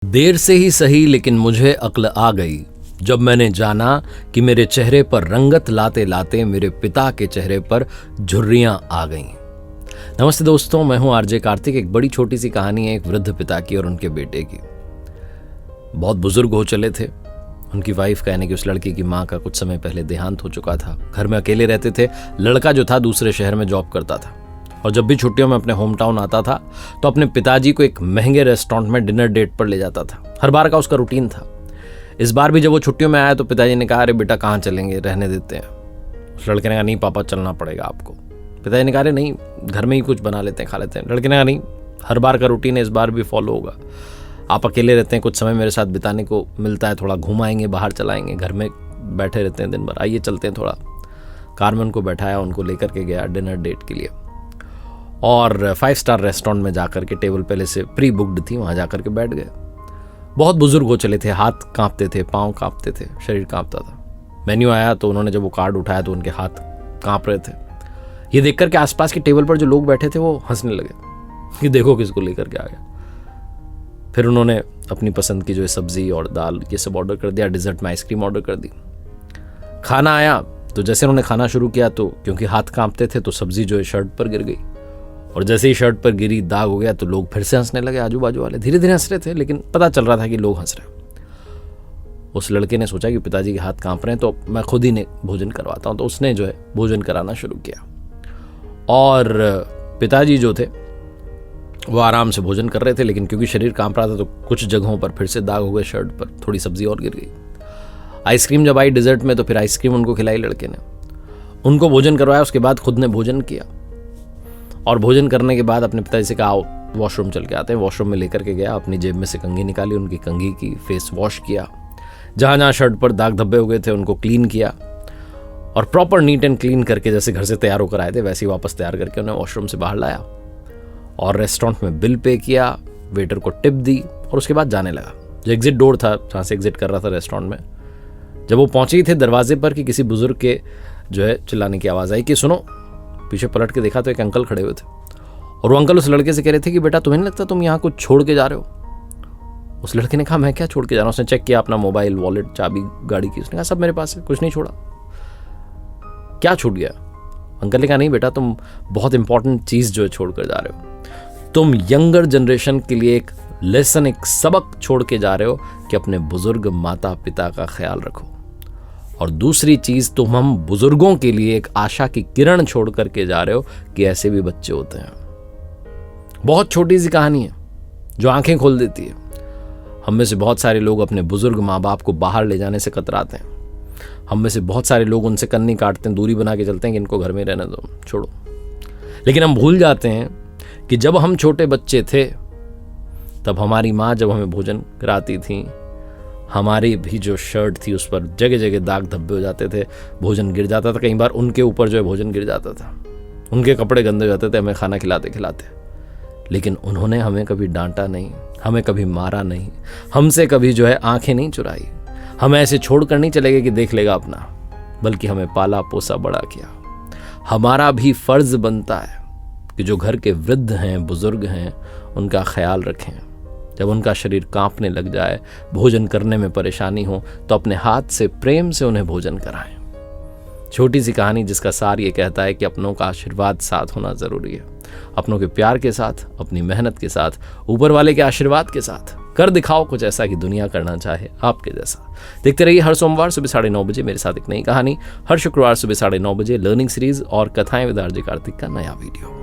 देर से ही सही लेकिन मुझे अक्ल आ गई जब मैंने जाना कि मेरे चेहरे पर रंगत लाते लाते मेरे पिता के चेहरे पर झुर्रियां आ गईं। नमस्ते दोस्तों, मैं हूं आरजे कार्तिक। एक बड़ी छोटी सी कहानी है एक वृद्ध पिता की और उनके बेटे की। बहुत बुजुर्ग हो चले थे। उनकी वाइफ कहने की उस लड़की की माँ का कुछ समय पहले देहांत हो चुका था। घर में अकेले रहते थे। लड़का जो था दूसरे शहर में जॉब करता था और जब भी छुट्टियों में अपने होम टाउन आता था तो अपने पिताजी को एक महंगे रेस्टोरेंट में डिनर डेट पर ले जाता था। हर बार का उसका रूटीन था। इस बार भी जब वो छुट्टियों में आया तो पिताजी ने कहा, अरे बेटा कहाँ चलेंगे, रहने देते हैं। उस लड़के ने कहा, नहीं पापा चलना पड़ेगा आपको। पिताजी ने कहा, अरे नहीं, घर में ही कुछ बना लेते हैं, खा लेते हैं। लड़के ने कहा, नहीं, हर बार का रूटीन है, इस बार भी फॉलो होगा। आप अकेले रहते हैं, कुछ समय मेरे साथ बिताने को मिलता है, थोड़ा घुमाएंगे, बाहर चलाएंगे, घर में बैठे रहते हैं दिन भर, आइए चलते हैं थोड़ा। कार में उनको बैठाया, उनको लेकर के गया डिनर डेट के लिए और 5 स्टार रेस्टोरेंट में जाकर के टेबल पहले से प्री बुक्ड थी, वहाँ जाकर के बैठ गए। बहुत बुजुर्ग हो चले थे, हाथ कांपते थे, पाँव कांपते थे, शरीर कांपता था। मेन्यू आया तो उन्होंने जब वो कार्ड उठाया तो उनके हाथ कांप रहे थे। ये देखकर के आसपास के टेबल पर जो लोग बैठे थे वो हंसने लगे कि देखो किसको लेकर के आ गया। फिर उन्होंने अपनी पसंद की जो है सब्जी और दाल ये सब ऑर्डर कर दिया। डिजर्ट में आइसक्रीम ऑर्डर कर दी। खाना आया तो जैसे उन्होंने खाना शुरू किया तो क्योंकि हाथ कांपते थे तो सब्जी जो है शर्ट पर गिर गई और जैसे ही शर्ट पर गिरी, दाग हो गया तो लोग फिर से हंसने लगे। आजू बाजू वाले धीरे धीरे हंस रहे थे लेकिन पता चल रहा था कि लोग हंस रहे। उस लड़के ने सोचा कि पिताजी के हाथ कांप रहे हैं तो मैं खुद ही ने भोजन करवाता हूं। तो उसने जो है भोजन कराना शुरू किया और पिताजी जो थे वो आराम से भोजन कर रहे थे, लेकिन क्योंकि शरीर कांप रहा था तो कुछ जगहों पर फिर से दाग हो गए शर्ट पर, थोड़ी सब्जी और गिर गई। आइसक्रीम जब आई डिजर्ट में तो फिर आइसक्रीम उनको खिलाई लड़के ने, उनको भोजन करवाया। उसके बाद खुद ने भोजन किया और भोजन करने के बाद अपने पिताजी से कहा, आओ वॉशरूम चल के आते हैं। वॉशरूम में लेकर के गया, अपनी जेब में से कंघी निकाली, उनकी कंघी की फेस वॉश किया, जहाँ जहाँ शर्ट पर दाग धब्बे हो गए थे उनको क्लीन किया और प्रॉपर नीट एंड क्लीन करके जैसे घर से तैयार होकर आए थे वैसे ही वापस तैयार करके उन्हें वॉशरूम से बाहर लाया और रेस्टोरेंट में बिल पे किया, वेटर को टिप दी और उसके बाद जाने लगा। जो एग्जिट डोर था जहाँ से एग्जिट कर रहा था रेस्टोरेंट में, जब वो पहुंचे ही थे दरवाजे पर कि किसी बुजुर्ग के जो है चिल्लाने की आवाज़ आई कि सुनो। पीछे पलट के देखा तो एक अंकल खड़े हुए थे और वो अंकल उस लड़के से कह रहे थे कि बेटा तुम्हें नहीं लगता तुम यहाँ कुछ छोड़ के जा रहे हो। उस लड़के ने कहा, मैं क्या छोड़ के जा रहा हूँ। उसने चेक किया अपना मोबाइल, वॉलेट, चाबी गाड़ी की। उसने कहा, सब मेरे पास है, कुछ नहीं छोड़ा। क्या छूट गया? अंकल ने कहा, नहीं बेटा तुम बहुत इंपॉर्टेंट चीज़ जो है छोड़ कर जा रहे हो। तुम यंगर जनरेशन के लिए एक लेसन, एक सबक छोड़ के जा रहे हो कि अपने बुजुर्ग माता पिता का ख्याल रखो। और दूसरी चीज, तुम हम बुजुर्गों के लिए एक आशा की किरण छोड़ करके जा रहे हो कि ऐसे भी बच्चे होते हैं। बहुत छोटी सी कहानी है जो आंखें खोल देती है। हम में से बहुत सारे लोग अपने बुजुर्ग माँ बाप को बाहर ले जाने से कतराते हैं। हम में से बहुत सारे लोग उनसे कन्नी काटते हैं, दूरी बना के चलते हैं कि इनको घर में रहने दो, छोड़ो। लेकिन हम भूल जाते हैं कि जब हम छोटे बच्चे थे तब हमारी माँ जब हमें भोजन कराती थी, हमारी भी जो शर्ट थी उस पर जगह जगह दाग धब्बे हो जाते थे, भोजन गिर जाता था। कई बार उनके ऊपर जो है भोजन गिर जाता था, उनके कपड़े गंदे हो जाते थे हमें खाना खिलाते खिलाते। लेकिन उन्होंने हमें कभी डांटा नहीं, हमें कभी मारा नहीं, हमसे कभी जो है आंखें नहीं चुराई, हमें ऐसे छोड़ कर नहीं चले गए कि देख लेगा अपना, बल्कि हमें पाला पोसा बड़ा किया। हमारा भी फर्ज बनता है कि जो घर के वृद्ध हैं, बुजुर्ग हैं, उनका ख्याल रखें। जब उनका शरीर कांपने लग जाए, भोजन करने में परेशानी हो तो अपने हाथ से प्रेम से उन्हें भोजन कराएं। छोटी सी कहानी जिसका सार ये कहता है कि अपनों का आशीर्वाद साथ होना जरूरी है। अपनों के प्यार के साथ, अपनी मेहनत के साथ, ऊपर वाले के आशीर्वाद के साथ कर दिखाओ कुछ ऐसा कि दुनिया करना चाहे आपके जैसा। देखते रहिए हर सोमवार सुबह 9:30 बजे मेरे साथ एक नई कहानी, हर शुक्रवार सुबह 9:30 बजे लर्निंग सीरीज और कथाएं विद आरजे कार्तिक का नया वीडियो।